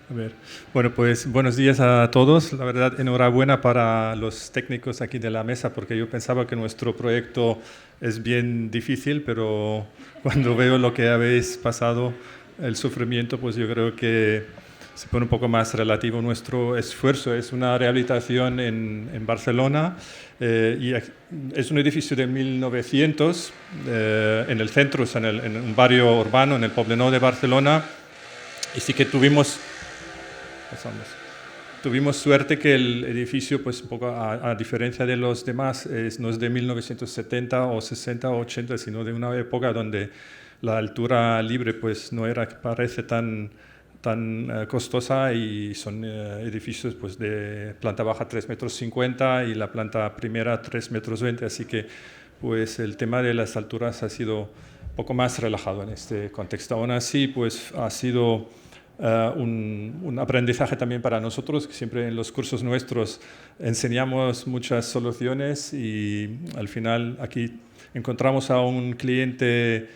A ver. Bueno, pues buenos días a todos. La verdad, enhorabuena para los técnicos aquí de la mesa, porque yo pensaba que nuestro proyecto es bien difícil, pero cuando veo lo que habéis pasado, el sufrimiento, pues yo creo que se pone un poco más relativo nuestro esfuerzo. Es una rehabilitación en Barcelona es un edificio de 1900 en el centro, o sea, en un barrio urbano, en el Poblenou de Barcelona. Y sí que pasamos. Tuvimos suerte que el edificio, pues un poco a diferencia de los demás, no es de 1970 o 60 o 80, sino de una época donde la altura libre pues no era, parece tan costosa, y son edificios pues de planta baja 3,50 metros y la planta primera 3,20 metros, así que pues el tema de las alturas ha sido un poco más relajado en este contexto. Aún así, pues ha sido un aprendizaje también para nosotros, que siempre en los cursos nuestros enseñamos muchas soluciones y al final aquí encontramos a un cliente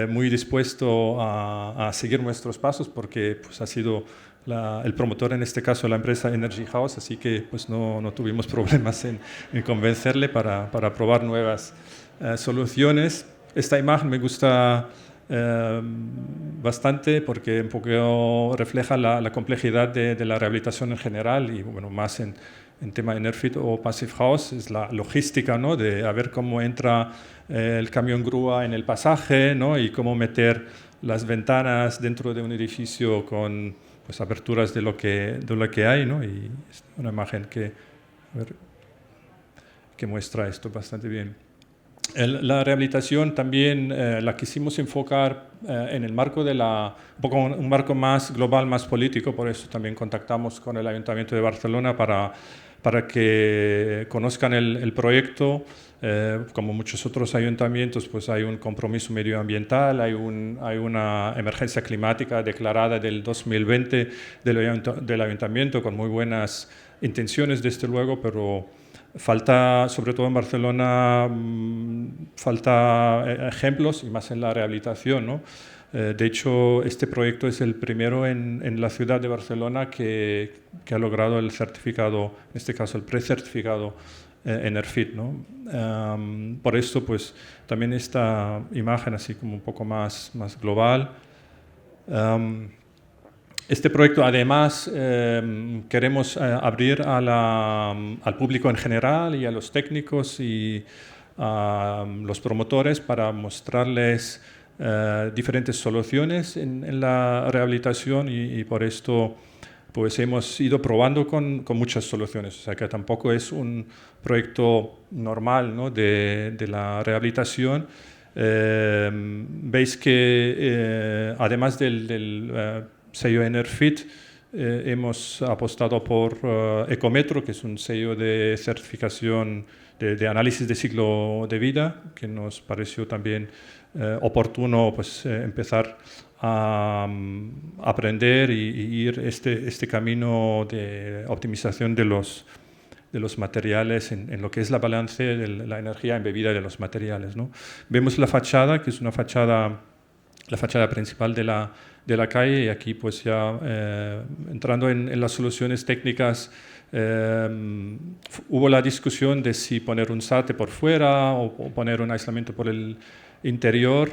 muy dispuesto a seguir nuestros pasos, porque pues, ha sido el promotor, en este caso la empresa Energy House, así que pues, no tuvimos problemas en convencerle para probar nuevas soluciones. Esta imagen me gusta bastante porque un poco refleja la complejidad de la rehabilitación en general y bueno, más en tema Enerfit o Passive House, es la logística, ¿no? De a ver cómo entra el camión grúa en el pasaje, ¿no? Y cómo meter las ventanas dentro de un edificio con pues, aperturas de lo que hay, ¿no? Y es una imagen que muestra esto bastante bien. La rehabilitación también la quisimos enfocar en el marco de un poco un marco más global, más político. Por eso también contactamos con el Ayuntamiento de Barcelona para que conozcan el proyecto. Como muchos otros ayuntamientos, pues hay un compromiso medioambiental, hay una emergencia climática declarada del 2020 del Ayuntamiento, con muy buenas intenciones, desde luego, pero falta, sobre todo en Barcelona, falta ejemplos, y más en la rehabilitación, ¿no? De hecho, este proyecto es el primero en la ciudad de Barcelona que ha logrado el certificado, en este caso el precertificado Enerfit, ¿no? Por esto, pues, también esta imagen así como un poco más global. Este proyecto, además, queremos abrir al público en general y a los técnicos y a los promotores para mostrarles diferentes soluciones en la rehabilitación y por esto pues hemos ido probando con muchas soluciones. O sea que tampoco es un proyecto normal, ¿no? de la rehabilitación. Veis que además del sello Enerfit, hemos apostado por Ecometro, que es un sello de certificación de análisis de ciclo de vida, que nos pareció también oportuno pues, empezar a aprender y ir este camino de optimización de los materiales en lo que es la balance de la energía embebida de los materiales, ¿no? Vemos la fachada, que es la fachada principal de la calle, y aquí pues ya entrando en las soluciones técnicas, hubo la discusión de si poner un SATE por fuera o poner un aislamiento por el interior,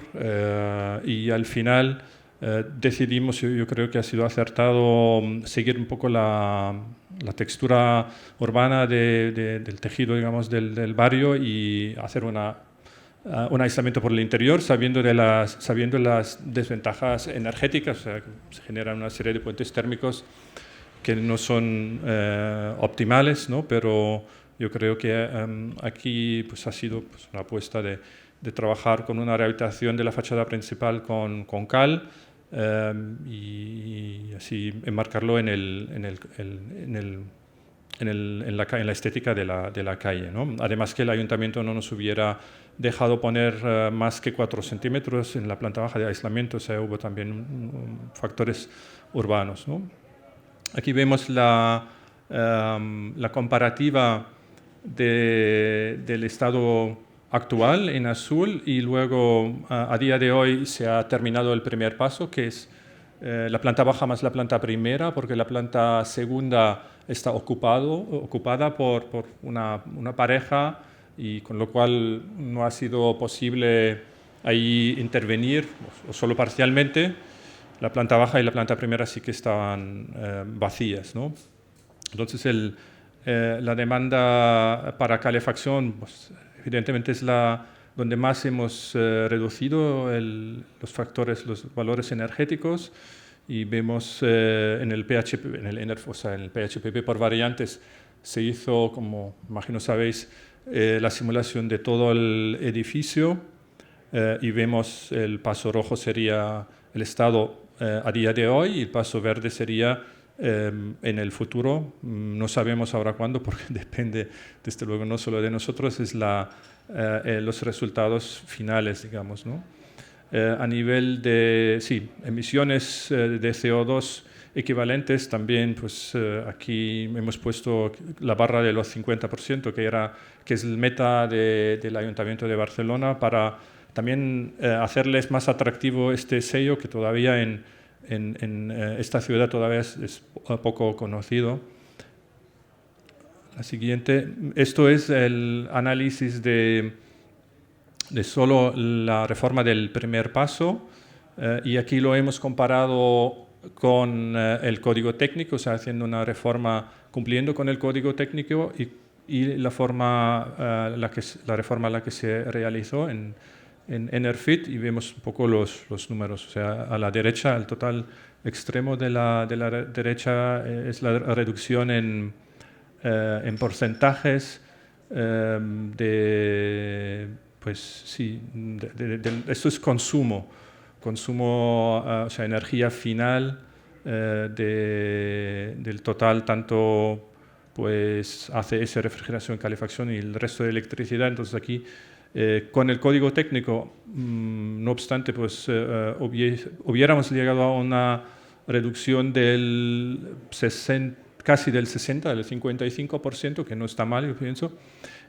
y al final decidimos, yo creo que ha sido acertado, seguir un poco la textura urbana del tejido, digamos, del barrio, y hacer un aislamiento por el interior, sabiendo las desventajas energéticas. O sea, se generan una serie de puentes térmicos que no son optimales, ¿no? Pero yo creo que aquí pues, ha sido pues, una apuesta de trabajar con una rehabilitación de la fachada principal con cal, y así enmarcarlo en la estética de la calle, ¿no? Además que el ayuntamiento no nos hubiera dejado poner más que 4 centímetros en la planta baja de aislamiento, o sea, hubo también factores urbanos, ¿no? Aquí vemos la comparativa del estado actual en azul, y luego a día de hoy se ha terminado el primer paso, que es la planta baja más la planta primera, porque la planta segunda está ocupada por una pareja, y con lo cual no ha sido posible ahí intervenir, o solo parcialmente. La planta baja y la planta primera sí que estaban vacías, ¿no? Entonces la demanda para calefacción, pues, evidentemente es donde más hemos reducido los factores, los valores energéticos, y vemos en el PHPP por variantes se hizo, como imagino sabéis, la simulación de todo el edificio, y vemos el paso rojo sería el estado a día de hoy, y el paso verde sería en el futuro. No sabemos ahora cuándo, porque depende, desde luego, no solo de nosotros, es los resultados finales, digamos, ¿no? A nivel de emisiones de CO2 equivalentes, también pues, aquí hemos puesto la barra de los 50%, que es el meta del Ayuntamiento de Barcelona, para también hacerles más atractivo este sello, que todavía en esta ciudad todavía es poco conocido. La siguiente, esto es el análisis de solo la reforma del primer paso, y aquí lo hemos comparado con el código técnico, o sea, haciendo una reforma cumpliendo con el código técnico, y la reforma la que se realizó en Enerfit, y vemos un poco los números. O sea, a la derecha, el total extremo de la derecha es la reducción en porcentajes pues sí, esto es consumo, o sea, energía final del total, tanto pues ACS, refrigeración, calefacción y el resto de electricidad. Entonces aquí, con el código técnico, no obstante, pues hubiéramos llegado a una reducción casi del 60, del 55%, que no está mal, yo pienso.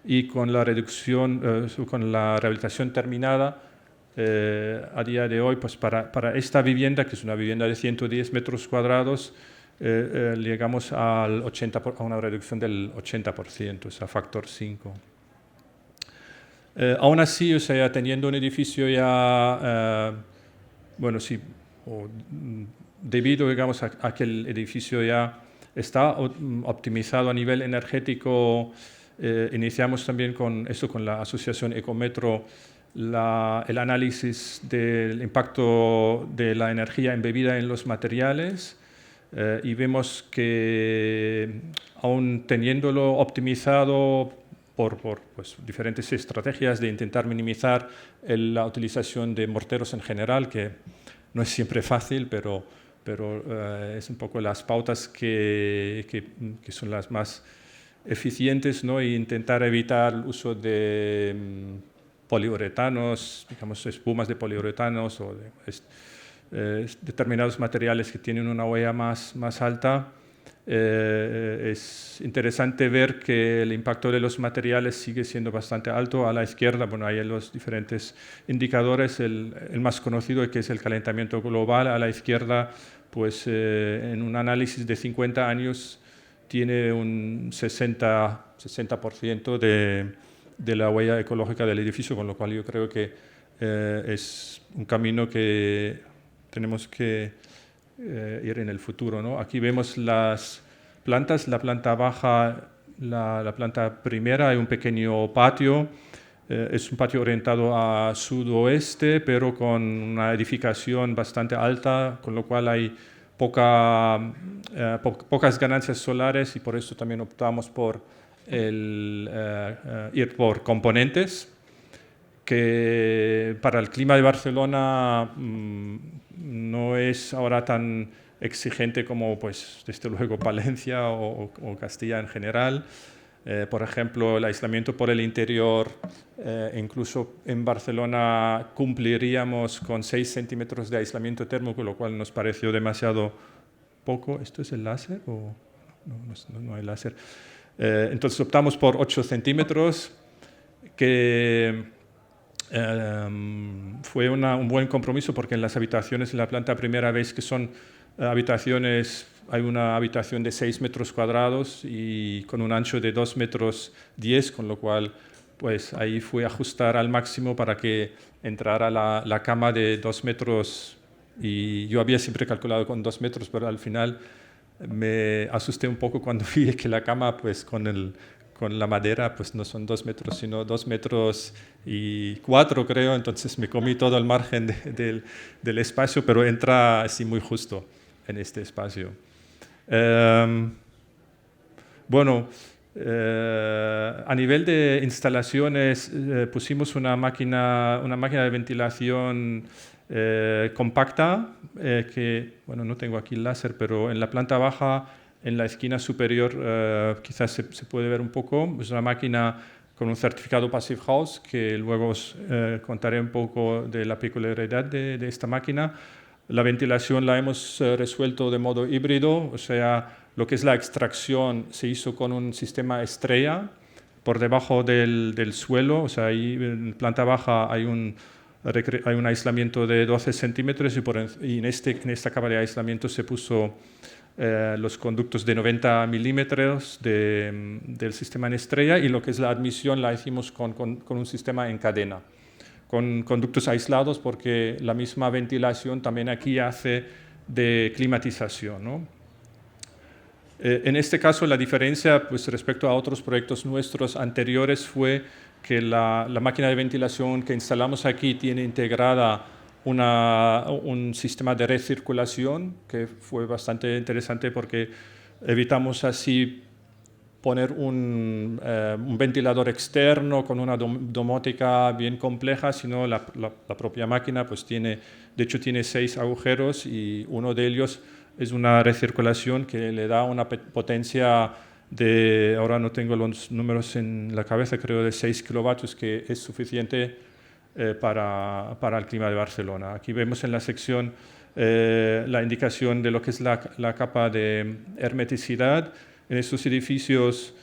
Y con la reducción, con la rehabilitación terminada, a día de hoy, pues para esta vivienda, que es una vivienda de 110 metros cuadrados, llegamos a una reducción del 80%, o sea, factor 5. Aún así, o sea, teniendo un edificio ya, bueno, sí, debido, digamos, a que el edificio ya está optimizado a nivel energético, iniciamos también con la asociación Ecometro el análisis del impacto de la energía embebida en los materiales, y vemos que, aún teniéndolo optimizado por pues, diferentes estrategias de intentar minimizar la utilización de morteros en general, que no es siempre fácil, pero es un poco las pautas que son las más eficientes, ¿no? E intentar evitar el uso de poliuretanos, digamos, espumas de poliuretanos, o determinados materiales que tienen una huella más alta. Es interesante ver que el impacto de los materiales sigue siendo bastante alto. A la izquierda, bueno, hay los diferentes indicadores, el más conocido, que es el calentamiento global. A la izquierda, pues en un análisis de 50 años, tiene un 60% de la huella ecológica del edificio, con lo cual yo creo que es un camino que tenemos que ir en el futuro, ¿no? Aquí vemos las plantas, la planta baja, la planta primera, hay un pequeño patio, es un patio orientado a sudoeste, pero con una edificación bastante alta, con lo cual hay pocas ganancias solares, y por eso también optamos por ir por componentes, que para el clima de Barcelona no es ahora tan exigente como, pues, desde luego, Palencia o Castilla en general. Por ejemplo, el aislamiento por el interior, incluso en Barcelona cumpliríamos con 6 centímetros de aislamiento térmico, lo cual nos pareció demasiado poco. ¿Esto es el láser o no hay láser? Entonces optamos por 8 centímetros, que Fue un buen compromiso porque en las habitaciones de la planta primera veis que son habitaciones, hay una habitación de 6 metros cuadrados y con un ancho de 2 metros 10, con lo cual pues ahí fui a ajustar al máximo para que entrara la cama de 2 metros, y yo había siempre calculado con 2 metros, pero al final me asusté un poco cuando vi que la cama pues con la madera pues no son 2 metros, sino 2 metros y 4 creo, entonces me comí todo el margen del espacio, pero entra así muy justo en este espacio. Bueno, a nivel de instalaciones pusimos una máquina de ventilación compacta, que, bueno, no tengo aquí el láser, pero en la planta baja, en la esquina superior, quizás se puede ver un poco. Es una máquina con un certificado Passive House, que luego os contaré un poco de la peculiaridad de esta máquina. La ventilación la hemos resuelto de modo híbrido, o sea, lo que es la extracción se hizo con un sistema estrella por debajo del suelo, o sea, ahí en planta baja hay un aislamiento de 12 centímetros y en esta capa de aislamiento se puso los conductos de 90 milímetros del sistema en estrella, y lo que es la admisión la hicimos con un sistema en cadena, con conductos aislados, porque la misma ventilación también aquí hace de climatización, ¿no? En este caso la diferencia pues, respecto a otros proyectos nuestros anteriores fue que la máquina de ventilación que instalamos aquí tiene integrada un sistema de recirculación, que fue bastante interesante porque evitamos así poner un ventilador externo con una domótica bien compleja, sino la propia máquina pues de hecho tiene 6 agujeros, y uno de ellos es una recirculación que le da una potencia de, ahora no tengo los números en la cabeza, creo de 6 kilovatios, que es suficiente para el clima de Barcelona. Aquí vemos en la sección la indicación de lo que es la capa de hermeticidad. En estos edificios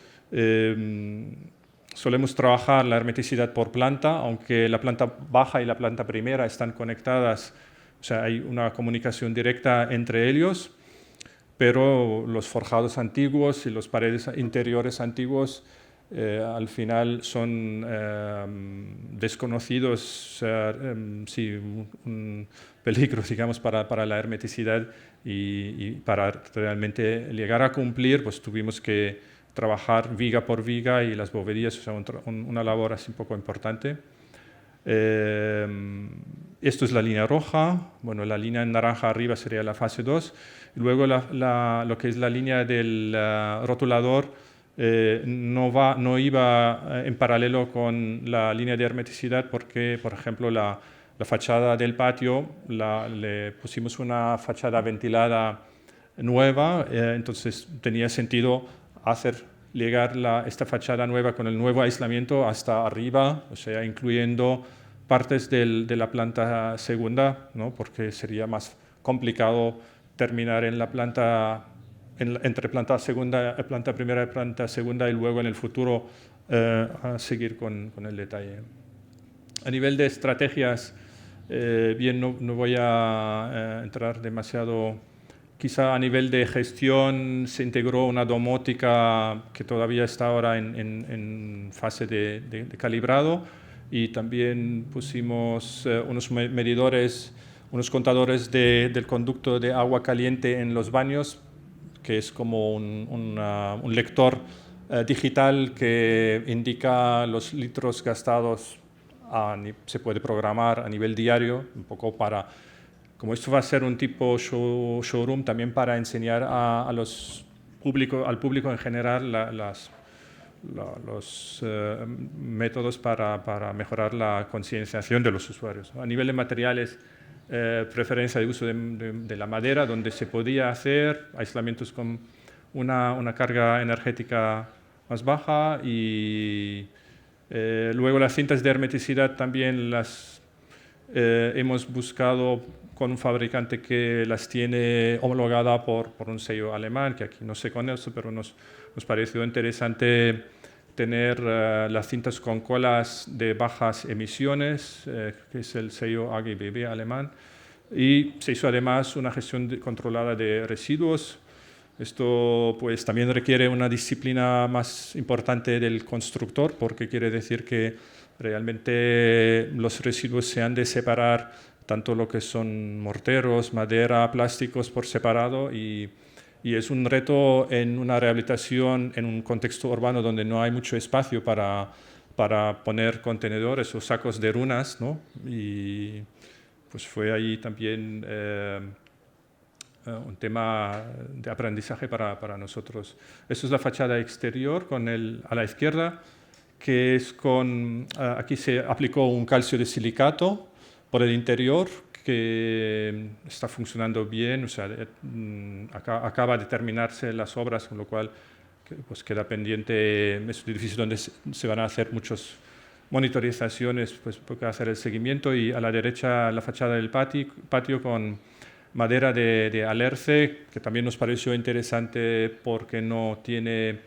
solemos trabajar la hermeticidad por planta, aunque la planta baja y la planta primera están conectadas, o sea, hay una comunicación directa entre ellos, pero los forjados antiguos y los paredes interiores antiguos al final son desconocidos, sí, un peligro, digamos, para la hermeticidad, y para realmente llegar a cumplir, pues tuvimos que trabajar viga por viga y las bovedillas, o sea, una labor así un poco importante. Esto es la línea roja, bueno, la línea en naranja arriba sería la fase 2, y luego lo que es la línea del rotulador no iba en paralelo con la línea de hermeticidad, porque, por ejemplo, la fachada del patio le pusimos una fachada ventilada nueva, entonces tenía sentido hacer llegar esta fachada nueva con el nuevo aislamiento hasta arriba, o sea, incluyendo partes de la planta segunda, ¿no? Porque sería más complicado terminar en la planta, entre planta primera y planta segunda, y luego en el futuro a seguir con el detalle. A nivel de estrategias, bien, no voy a entrar demasiado. Quizá a nivel de gestión se integró una domótica que todavía está ahora en fase de calibrado, y también pusimos unos medidores, unos contadores del conducto de agua caliente en los baños, que es como un lector digital que indica los litros gastados, se puede programar a nivel diario, un poco para... Como esto va a ser un tipo showroom, también para enseñar al público en general los métodos para mejorar la concienciación de los usuarios. A nivel de materiales, preferencia de uso de la madera, donde se podía hacer aislamientos con una carga energética más baja, y luego las cintas de hermeticidad también las hemos buscado con un fabricante que las tiene homologada por un sello alemán, que aquí no se conoce, pero nos pareció interesante tener las cintas con colas de bajas emisiones, que es el sello AGBB alemán, y se hizo además una gestión controlada de residuos. Esto pues también requiere una disciplina más importante del constructor, porque quiere decir que realmente los residuos se han de separar, tanto lo que son morteros, madera, plásticos por separado, y es un reto en una rehabilitación en un contexto urbano donde no hay mucho espacio para poner contenedores o sacos de runas, ¿no? Y pues fue ahí también un tema de aprendizaje para nosotros. Esto es la fachada exterior con a la izquierda, que es aquí se aplicó un calcio de silicato por el interior, que está funcionando bien, o sea, acaba de terminarse las obras, con lo cual pues queda pendiente. Es un edificio donde se van a hacer muchas monitorizaciones, pues para hacer el seguimiento, y a la derecha la fachada del patio con madera de alerce, que también nos pareció interesante porque no tiene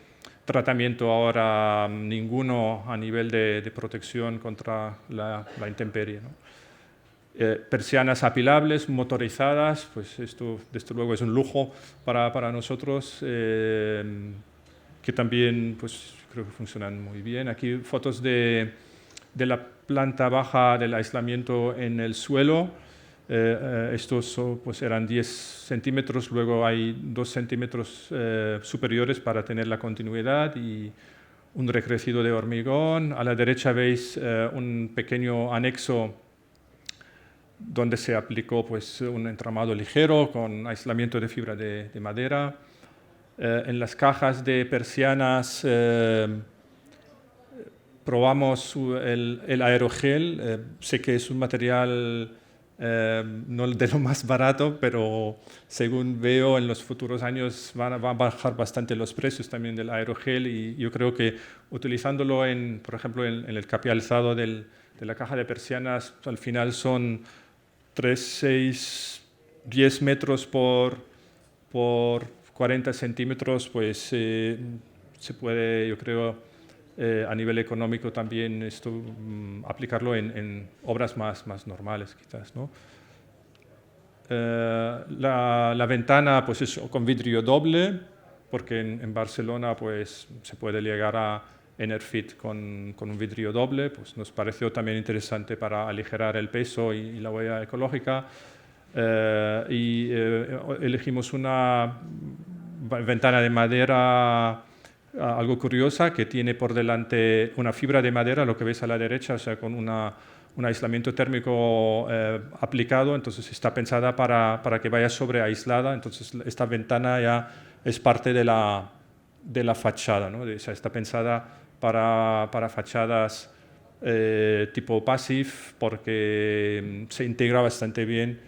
tratamiento ahora ninguno a nivel de protección contra la intemperie, ¿no? Persianas apilables, motorizadas, pues esto desde luego es un lujo para nosotros, que también pues creo que funcionan muy bien. Aquí fotos de la planta baja del aislamiento en el suelo. Estos pues eran 10 centímetros, luego hay 2 centímetros superiores para tener la continuidad y un recrecido de hormigón. A la derecha veis un pequeño anexo donde se aplicó pues, un entramado ligero con aislamiento de fibra de madera. En las cajas de persianas probamos el aerogel. Sé que es un material no de lo más barato, pero según veo en los futuros años van a bajar bastante los precios también del aerogel, y yo creo que utilizándolo por ejemplo en el capialzado de la caja de persianas, al final son 3, 6, 10 metros por 40 centímetros, pues se puede, yo creo, a nivel económico también esto, aplicarlo en obras más normales, quizás, ¿no? La ventana pues es con vidrio doble, porque en Barcelona pues, se puede llegar a Enerfit con un vidrio doble, pues nos pareció también interesante para aligerar el peso y la huella ecológica. Elegimos una ventana de madera algo curiosa, que tiene por delante una fibra de madera, lo que ves a la derecha, o sea, con un aislamiento térmico aplicado, entonces está pensada para que vaya sobreaislada, entonces esta ventana ya es parte de la fachada, ¿no? O sea, está pensada para fachadas tipo passive, porque se integra bastante bien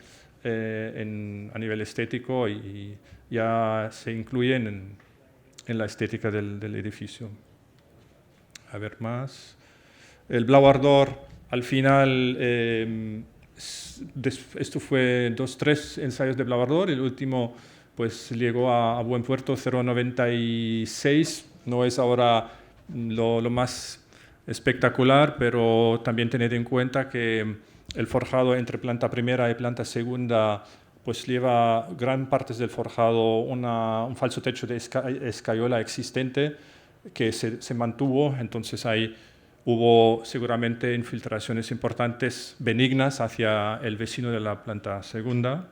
a nivel estético y ya se incluyen en la estética del edificio. A ver más. El Blauardor, al final, esto fue 2-3 ensayos de Blauardor, el último pues llegó a buen puerto, 0,96, no es ahora lo más espectacular, pero también tened en cuenta que el forjado entre planta primera y planta segunda pues lleva gran parte del forjado un falso techo de escayola existente que se mantuvo, entonces ahí hubo seguramente infiltraciones importantes benignas hacia el vecino de la planta segunda.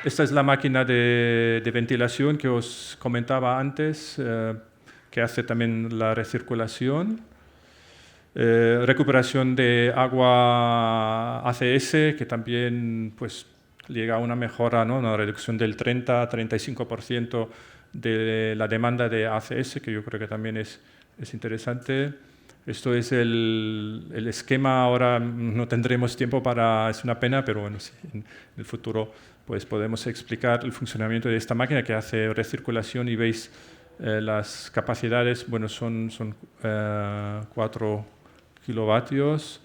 Esta es la máquina de ventilación que os comentaba antes, que hace también la recirculación. Recuperación de agua ACS, que también pues, llega a una mejora, ¿no? Una reducción del 30-35% de la demanda de ACS, que yo creo que también es interesante. Esto es el esquema, ahora no tendremos tiempo es una pena, pero bueno, sí, en el futuro pues, podemos explicar el funcionamiento de esta máquina que hace recirculación, y veis las capacidades, bueno, son 4 kilovatios.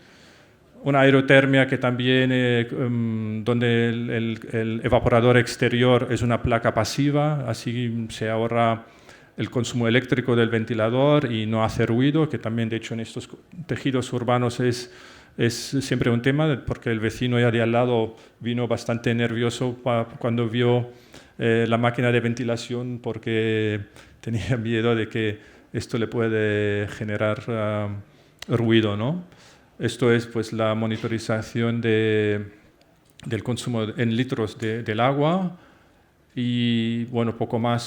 Una aerotermia que también, donde el evaporador exterior es una placa pasiva, así se ahorra el consumo eléctrico del ventilador y no hace ruido, que también de hecho en estos tejidos urbanos es siempre un tema, porque el vecino ya de al lado vino bastante nervioso cuando vio la máquina de ventilación, porque tenía miedo de que esto le puede generar ruido, ¿no? Esto es pues la monitorización del consumo en litros del agua. Y bueno,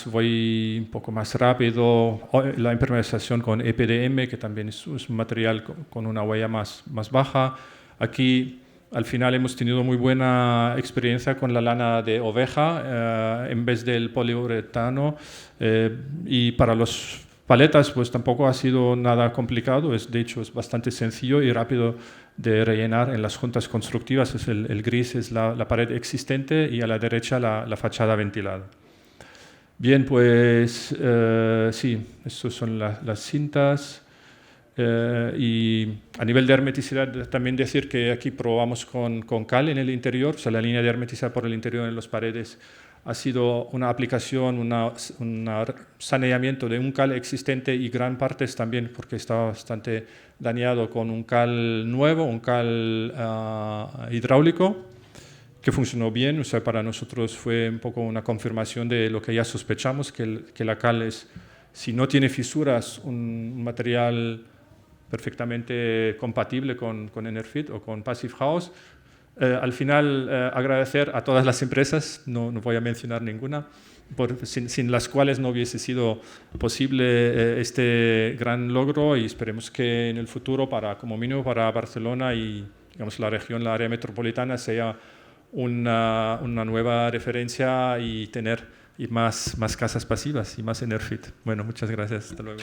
voy un poco más rápido. La impermeabilización con EPDM, que también es un material con una huella más baja. Aquí al final hemos tenido muy buena experiencia con la lana de oveja en vez del poliuretano. Y para los paletas pues tampoco ha sido nada complicado. De hecho es bastante sencillo y rápido de rellenar en las juntas constructivas. El gris es la pared existente y a la derecha la fachada ventilada. Bien, pues sí, estas son las cintas. Y a nivel de hermeticidad también decir que aquí probamos con cal en el interior, o sea, la línea de hermetizar por el interior en las paredes ha sido una aplicación, un saneamiento de un cal existente y gran parte es también porque estaba bastante dañado con un cal nuevo, un cal hidráulico, que funcionó bien. O sea, para nosotros fue un poco una confirmación de lo que ya sospechamos, que la cal es, si no tiene fisuras, un material perfectamente compatible con Enerfit o con Passive House. Al final, agradecer a todas las empresas, no voy a mencionar ninguna, sin las cuales no hubiese sido posible este gran logro, y esperemos que en el futuro, como mínimo para Barcelona y digamos, la región, la área metropolitana, sea una nueva referencia y tener más casas pasivas y más Enerfit. Bueno, muchas gracias. Hasta luego.